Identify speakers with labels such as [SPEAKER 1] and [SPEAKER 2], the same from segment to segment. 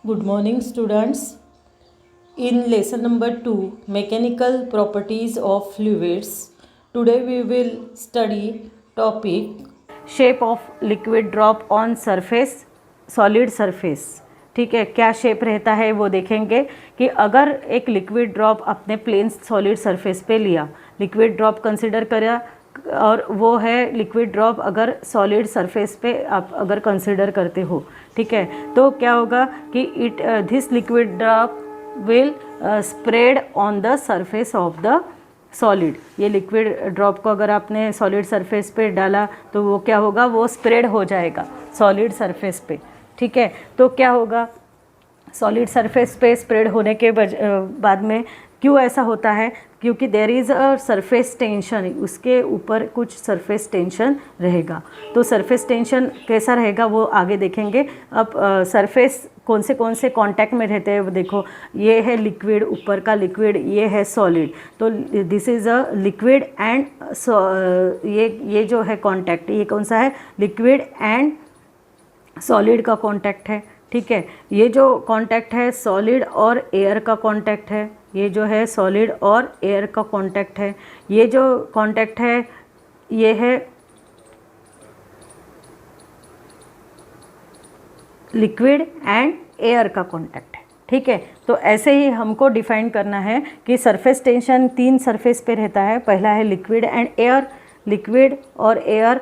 [SPEAKER 1] Good morning, students. In lesson number 2, Mechanical Properties of Fluids, today we will study topic
[SPEAKER 2] shape of liquid drop on surface, solid surface. ठीक है, क्या shape रहता है वो देखेंगे कि अगर एक लिक्विड ड्रॉप अपने प्लेन सॉलिड सरफेस पे लिया, लिक्विड ड्रॉप कंसिडर करा और वो है लिक्विड ड्रॉप अगर सॉलिड सरफेस पे आप अगर कंसिडर करते हो, ठीक है, तो क्या होगा कि this liquid drop will spread on the surface of the solid. ये लिक्विड ड्रॉप को अगर आपने सॉलिड सरफेस पे डाला तो वो क्या होगा, वो स्प्रेड हो जाएगा सॉलिड सरफेस पे। ठीक है, तो क्या होगा, सॉलिड सरफेस पे स्प्रेड होने के बाद में क्यों ऐसा होता है, क्योंकि there is a surface tension, उसके ऊपर कुछ सरफेस टेंशन रहेगा। तो सरफेस टेंशन कैसा रहेगा वो आगे देखेंगे। अब सरफेस कौन से कांटेक्ट में रहते हैं वो देखो, ये है लिक्विड, ऊपर का लिक्विड, ये है सॉलिड। तो this is a liquid and ये जो है कांटेक्ट, ये कौन सा है, लिक्विड एंड सॉलिड का कांटेक्ट है। ठीक है, ये जो कांटेक्ट है सॉलिड और एयर का कांटेक्ट है, ये जो है सॉलिड और एयर का कांटेक्ट है। ये जो कांटेक्ट है ये है लिक्विड एंड एयर का कांटेक्ट है। ठीक है, तो ऐसे ही हमको डिफाइन करना है कि सरफेस टेंशन 3 सरफेस पे रहता है। पहला है लिक्विड एंड एयर, लिक्विड और एयर,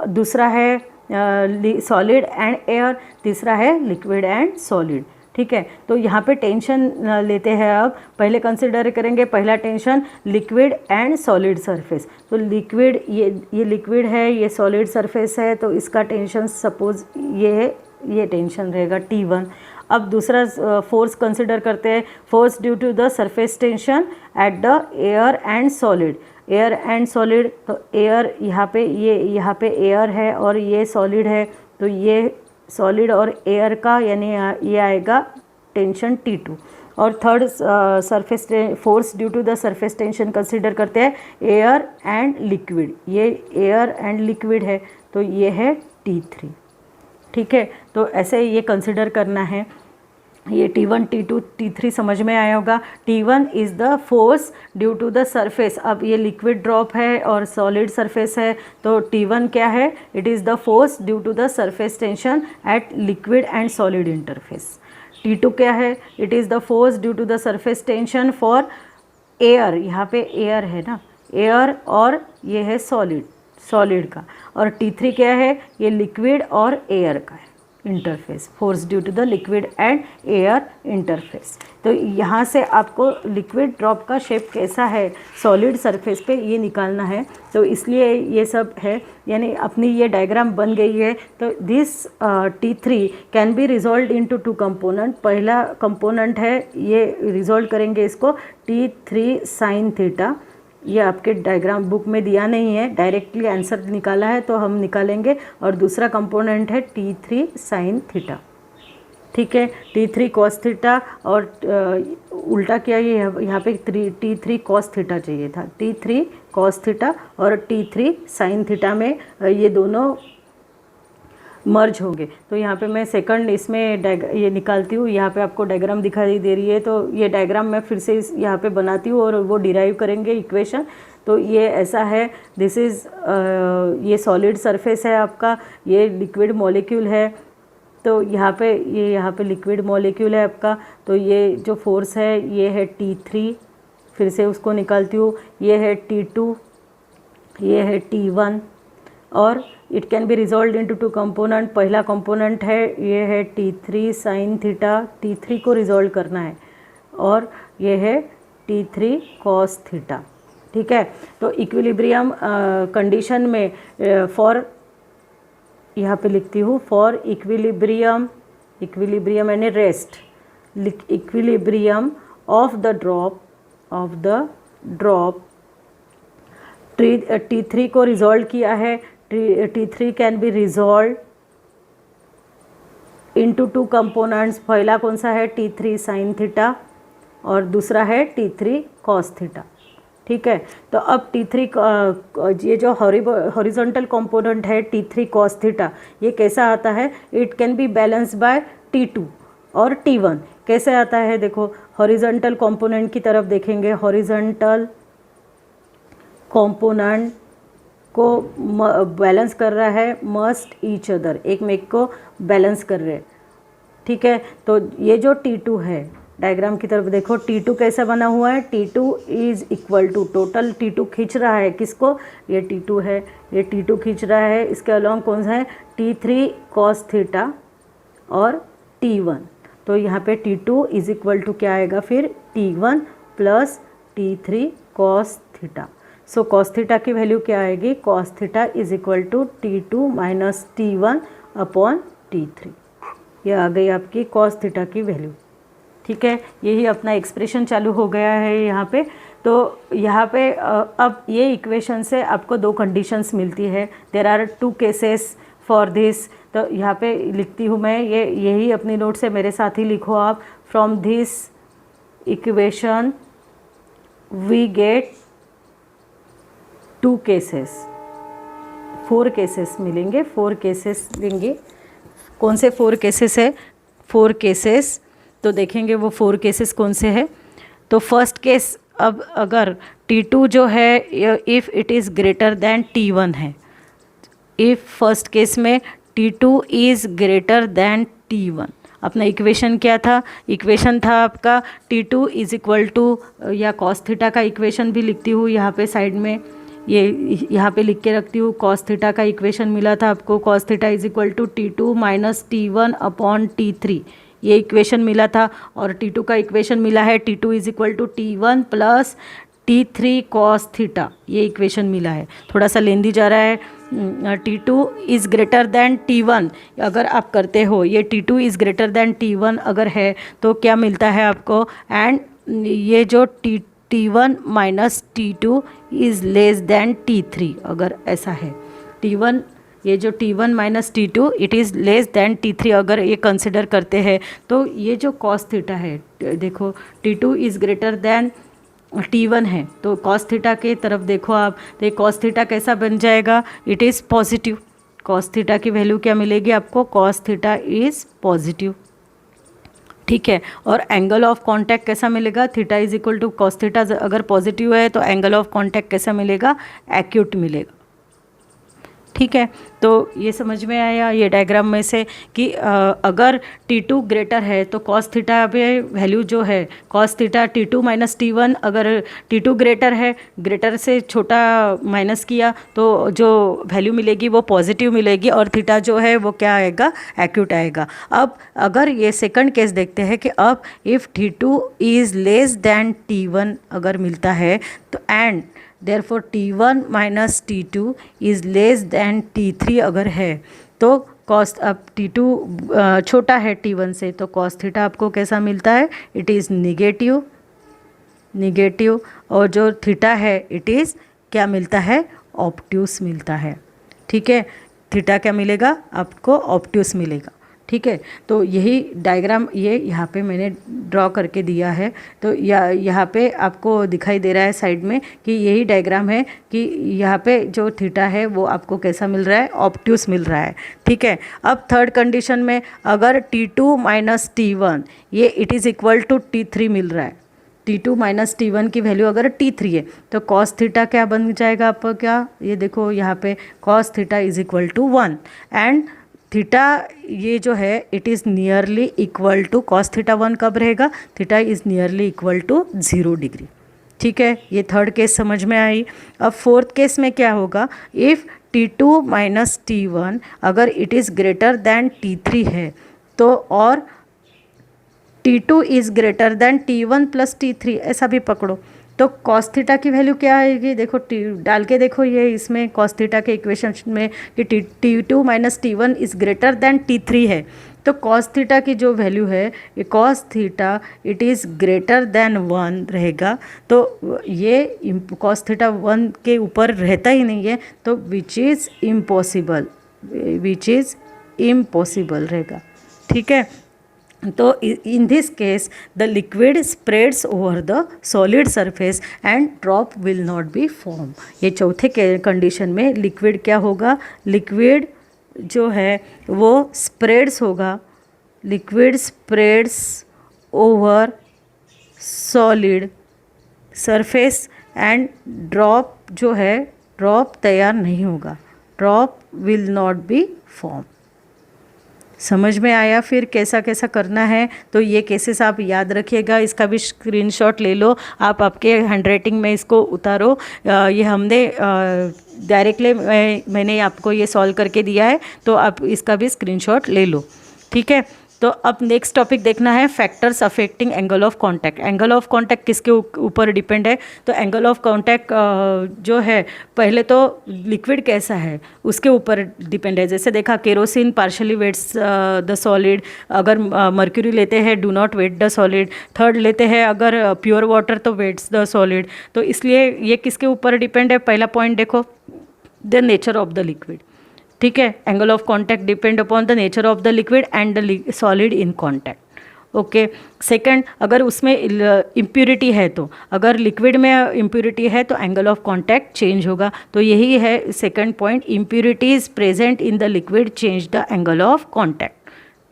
[SPEAKER 2] दूसरा है सॉलिड एंड एयर, तीसरा है लिक्विड एंड सॉलिड। ठीक है, तो यहाँ पे टेंशन लेते हैं। अब पहले कंसिडर करेंगे पहला tension liquid and solid surface. तो लिक्विड, ये लिक्विड है, ये सॉलिड सरफेस है, तो इसका टेंशन सपोज ये है, ये टेंशन रहेगा T1। अब दूसरा फोर्स कंसिडर करते हैं, force due to the surface tension at the air and solid. Air and solid, तो एयर यहाँ पे एयर है और ये सॉलिड है, तो ये सॉलिड और एयर का यानी ये आएगा टेंशन T2। और third surface force due to the surface tension consider करते हैं एयर एंड लिक्विड, ये एयर एंड लिक्विड है, तो ये है T3। ठीक है, तो ऐसे ये कंसिडर करना है। ये T1, T2, T3 समझ में आया होगा। T1 is the force due to the surface. अब ये लिक्विड ड्रॉप है और सॉलिड सरफेस है, तो T1 क्या है, it is the force due to the surface tension at liquid and solid interface. T2 क्या है, it is the force due to the surface tension for air, यहाँ पे एयर है ना, एयर, और ये है सॉलिड का। और T3 क्या है, ये लिक्विड और एयर का है interface, force due to the liquid and air interface. तो यहाँ से आपको लिक्विड ड्रॉप का शेप कैसा है सॉलिड सरफेस पे ये निकालना है, तो इसलिए ये सब है, यानी अपनी ये डायग्राम बन गई है। तो this T3 can be resolve into 2 component. पहला कंपोनेंट है, ये रिजॉल्व करेंगे इसको T3 साइन थीटा, ये आपके डायग्राम बुक में दिया नहीं है, डायरेक्टली आंसर निकाला है तो हम निकालेंगे। और दूसरा कंपोनेंट है T3 साइन थीटा। ठीक है, T3 कॉस थीटा, और उल्टा किया, ये यहाँ पे T3 कॉस थीटा चाहिए था, T3 कॉस थीटा और T3 साइन थीटा में ये दोनों मर्ज हो गए। तो यहाँ पे मैं सेकंड इसमें ये निकालती हूँ, यहाँ पे आपको डायग्राम दिखाई दे रही है, तो ये डायग्राम मैं फिर से यहाँ पे बनाती हूँ और वो डिराइव करेंगे इक्वेशन। तो ये ऐसा है, दिस इज़ ये सॉलिड सरफेस है आपका, ये लिक्विड मॉलिक्यूल है, तो यहाँ पे लिक्विड मॉलिक्यूल है आपका। तो ये जो फोर्स है ये है T3, फिर से उसको निकालती हूँ, ये है T2, ये है T1, और it can be resolve into 2 component. पहला कंपोनेंट है, ये है T3 साइन थीटा, T3 को रिजॉल्व करना है, और ये है T3 कॉस थीटा। ठीक है, तो इक्विलिब्रियम कंडीशन में फॉर, यहाँ पे लिखती हूँ, फॉर इक्विलिब्रियम यानी rest, equilibrium of the drop T3 को रिजॉल्व किया है। T3 can be resolve into 2 components. पहला कौन सा है, T3 साइन थीटा, और दूसरा है T3 कॉस थीटा। ठीक है, तो अब T3 ये जो हॉरिजॉन्टल कंपोनेंट है T3 कॉस थीटा, ये कैसा आता है, it can be balance bye T2। और T1 कैसे आता है, देखो हॉरिजॉन्टल कंपोनेंट की तरफ देखेंगे, हॉरिजॉन्टल कंपोनेंट को बैलेंस कर रहा है मस्ट ईच अदर, एक मेक को बैलेंस कर रहे हैं, ठीक है। तो ये जो T2 है, डायग्राम की तरफ देखो, T2 कैसे बना हुआ है, T2 is equal to, total T2 खींच रहा है किसको, ये T2 है, ये T2 खींच रहा है, इसके अलॉन्ग कौन सा है, T3 cos थीटा और T1। तो यहाँ पे T2 इज इक्वल टू क्या आएगा फिर, T1 plus T3 cos theta. So cos theta की वैल्यू क्या आएगी, cos theta is equal to T2 minus T1 upon T3। ये आ गई आपकी cos थीटा की वैल्यू, ठीक है। यही अपना एक्सप्रेशन चालू हो गया है यहाँ पे। तो यहाँ पे अब ये इक्वेशन से आपको दो कंडीशंस मिलती है, there are 2 cases for this. तो यहाँ पे लिखती हूँ मैं, यही अपनी नोट से मेरे साथ ही लिखो आप, from this equation we get 2 cases, 4 cases मिलेंगे, 4 केसेस लेंगे। कौन से 4 केसेस है, 4 केसेस, तो देखेंगे वो 4 केसेस कौन से हैं। तो फर्स्ट केस, अब अगर T2 जो है if it is greater than T1 है, इफ़ फर्स्ट केस में T2 is greater than T1, अपना इक्वेशन क्या था, इक्वेशन था आपका T2 इज़ इक्वल टू, या cos थीटा का इक्वेशन भी लिखती हूँ यहाँ पे साइड में, ये यहाँ पे लिख के रखती हूँ, cos थीटा का इक्वेशन मिला था आपको, cos theta is equal to T2 minus T1 upon T3, ये इक्वेशन मिला था। और T2 का इक्वेशन मिला है T2 is equal to T1 plus T3 cos theta, ये इक्वेशन मिला है, थोड़ा सा लेंदी जा रहा है। T2 is greater than T1 अगर आप करते हो, ये T2 is greater than T1 अगर है तो क्या मिलता है आपको, एंड ये जो T1 minus T2 is less than T3 अगर ऐसा है, T1 ये जो T1 minus T2 it is less than T3 अगर ये कंसिडर करते हैं, तो ये जो cos थीटा है, देखो T2 is greater than T1 है, तो cos थीटा के तरफ देखो आप, तो ये cos थीटा कैसा बन जाएगा, it is positive. cos theta की वैल्यू क्या मिलेगी आपको, cos थीटा इज़ पॉजिटिव, ठीक है। और एंगल ऑफ कांटेक्ट कैसा मिलेगा, theta is equal to cos theta अगर पॉजिटिव है तो एंगल ऑफ कांटेक्ट कैसा मिलेगा, एक्यूट मिलेगा, ठीक है। तो ये समझ में आया ये डायग्राम में से कि अगर T2 ग्रेटर है तो cos थीटा पे वैल्यू जो है cos theta T2 minus T1, अगर T2 ग्रेटर है, ग्रेटर से छोटा माइनस किया तो जो वैल्यू मिलेगी वो पॉजिटिव मिलेगी, और थीटा जो है वो क्या आएगा, एक्यूट आएगा। अब अगर ये सेकंड केस देखते हैं कि अब if T2 is less than T1 अगर मिलता है तो and therefore T1 minus T2 is less than T3 अगर है, तो cos, अब T2 छोटा है T1 से, तो cos थीटा आपको कैसा मिलता है, इट इज़ निगेटिव, निगेटिव, और जो थीटा है इट इज़ क्या मिलता है, ऑब्ट्यूस मिलता है, ठीक है। थीटा क्या मिलेगा आपको, ऑब्ट्यूस मिलेगा, ठीक है। तो यही डायग्राम ये यहाँ पे मैंने ड्रॉ करके दिया है, तो यहाँ पे आपको दिखाई दे रहा है साइड में कि यही डायग्राम है कि यहाँ पे जो थीटा है वो आपको कैसा मिल रहा है, ऑब्ट्यूस मिल रहा है, ठीक है। अब थर्ड कंडीशन में अगर T2 माइनस T1 ये it is equal to T3 मिल रहा है, T2 माइनस T1 की वैल्यू अगर T3 है तो cos थीटा क्या बन जाएगा आपका, क्या, ये देखो यहाँ पे cos theta is equal to 1 and theta ये जो है it is nearly equal to cos theta 1 कब रहेगा, theta is nearly equal to 0 degree, ठीक है। ये थर्ड केस समझ में आई। अब फोर्थ केस में क्या होगा, इफ़ T2 माइनस T1 अगर it is greater than T3 है तो, और T2 is greater than T1 plus T3 ऐसा भी पकड़ो, तो cos थीटा की वैल्यू क्या आएगी, देखो डाल के देखो ये इसमें cos थीटा के इक्वेशन में कि T2 minus T1 is greater than T3 है, तो cos थीटा की जो वैल्यू है ये cos theta it is greater than 1 रहेगा, तो ये cos थीटा 1 के ऊपर रहता ही नहीं है, तो विच इज़ इम्पॉसिबल रहेगा, ठीक है। तो in this case the liquid spreads over the solid surface and drop will not be form. ये चौथे कंडीशन में लिक्विड क्या होगा, लिक्विड जो है वो स्प्रेड्स होगा, liquid spreads over solid surface and drop जो है ड्रॉप तैयार नहीं होगा, drop will not be form. समझ में आया फिर कैसा कैसा करना है? तो ये केसेस आप याद रखिएगा, इसका भी स्क्रीनशॉट ले लो, आप आपके हैंडराइटिंग में इसको उतारो। ये हमने डायरेक्टली मैंने आपको ये सॉल्व करके दिया है, तो आप इसका भी स्क्रीनशॉट ले लो, ठीक है। तो अब नेक्स्ट टॉपिक देखना है factors affecting angle of contact. Angle of contact किसके ऊपर डिपेंड है? तो एंगल ऑफ कांटेक्ट जो है, पहले तो लिक्विड कैसा है उसके ऊपर डिपेंड है। जैसे देखा, kerosene partially wets the solid, अगर मर्क्यूरी लेते हैं do not wet the solid. Third लेते हैं अगर प्योर वाटर तो वेट्स द सॉलिड। तो इसलिए ये किसके ऊपर डिपेंड है? पहला पॉइंट देखो, the nature of the liquid, ठीक है। Angle of contact depend upon the nature of the liquid and the solid in contact, okay. Second, अगर उसमें इम्प्यूरिटी है, तो अगर लिक्विड में इम्प्यूरिटी है तो एंगल ऑफ कांटेक्ट चेंज होगा। तो यही है second point, impurities present in the liquid change the angle of contact,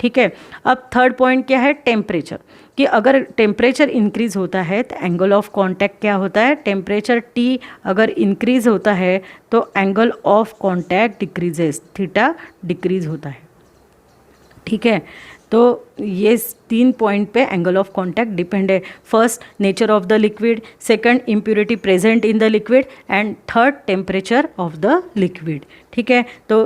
[SPEAKER 2] ठीक है। अब थर्ड पॉइंट क्या है? टेम्परेचर, कि अगर टेम्परेचर इंक्रीज़ होता है तो एंगल ऑफ कांटेक्ट क्या होता है? टेम्परेचर T अगर इंक्रीज़ होता है तो angle of contact decreases, theta decrease होता है, ठीक है। तो ये 3 पॉइंट पे एंगल ऑफ कांटेक्ट डिपेंड है। First, nature of the liquid, second, impurity present in the liquid and third, temperature of the liquid, ठीक है। तो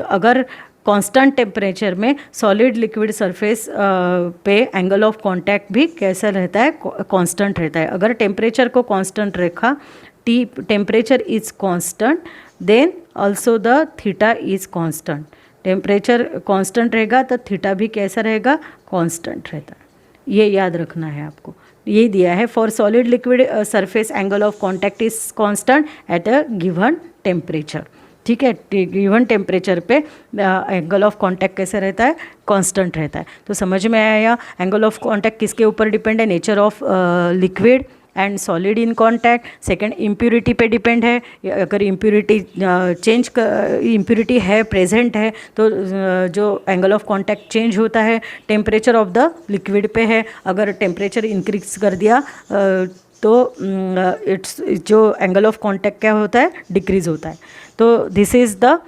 [SPEAKER 2] अगर कांस्टेंट टेम्परेचर में सॉलिड लिक्विड सरफेस पे एंगल ऑफ कांटेक्ट भी कैसा रहता है? कांस्टेंट रहता है। अगर टेम्परेचर को कांस्टेंट रखा, T temperature is constant, then also the theta is constant. Temperature constant रहेगा तो थीटा भी कैसा रहेगा? कांस्टेंट रहता है। ये याद रखना है आपको, ये दिया है। For solid liquid surface angle of contact is constant at a given temperature, ठीक है। गिवन टेम्परेचर पे एंगल ऑफ कांटेक्ट कैसे रहता है? कांस्टेंट रहता है। तो समझ में आया एंगल ऑफ कांटेक्ट किसके ऊपर डिपेंड है? Nature of liquid and solid in contact. Second, impurity पे डिपेंड है, अगर इम्प्यूरिटी इम्प्यूरिटी है प्रेजेंट है तो जो एंगल ऑफ कांटेक्ट चेंज होता है। टेम्परेचर ऑफ द लिक्विड पे है, अगर टेम्परेचर इंक्रीज कर दिया तो इट्स जो एंगल ऑफ कांटेक्ट क्या होता है? डिक्रीज होता है। तो दिस इज़ द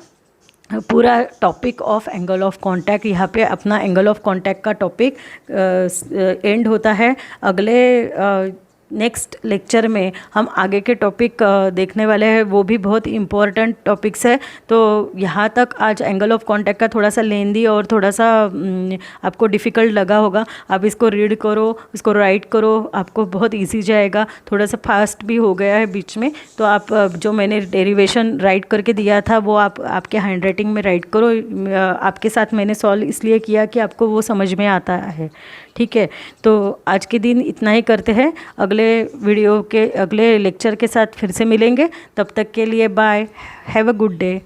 [SPEAKER 2] पूरा topic of angle of contact. यहाँ पे अपना एंगल ऑफ कांटेक्ट का टॉपिक एंड होता है। अगले नेक्स्ट लेक्चर में हम आगे के टॉपिक देखने वाले हैं, वो भी बहुत इम्पोर्टेंट टॉपिक्स है। तो यहाँ तक आज एंगल ऑफ कांटेक्ट का थोड़ा सा लेंदी और थोड़ा सा आपको डिफ़िकल्ट लगा होगा। आप इसको रीड करो, इसको राइट करो, आपको बहुत इजी जाएगा। थोड़ा सा फास्ट भी हो गया है बीच में, तो आप जो मैंने डेरिवेशन राइट करके दिया था वो आप आपके हैंड राइटिंग में राइट करो। आपके साथ मैंने सॉल्व इसलिए किया कि आपको वो समझ में आता है, ठीक है। तो आज के दिन इतना ही करते हैं, अगले वीडियो के अगले लेक्चर के साथ फिर से मिलेंगे। तब तक के लिए bye, have a good day.